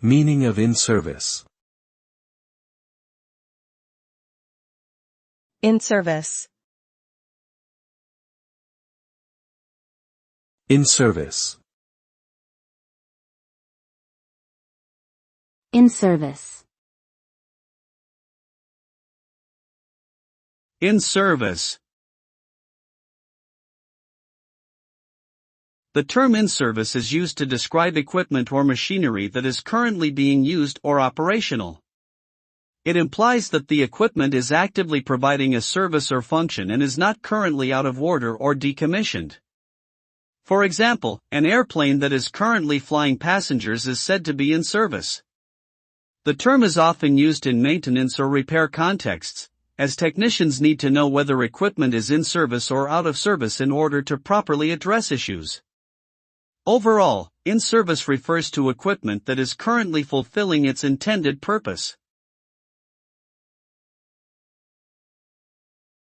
Meaning of in service. In service. In service. In service. In service. The term in service is used to describe equipment or machinery that is currently being used or operational. It implies that the equipment is actively providing a service or function and is not currently out of order or decommissioned. For example, an airplane that is currently flying passengers is said to be in service. The term is often used in maintenance or repair contexts, as technicians need to know whether equipment is in service or out of service in order to properly address issues. Overall, in service refers to equipment that is currently fulfilling its intended purpose.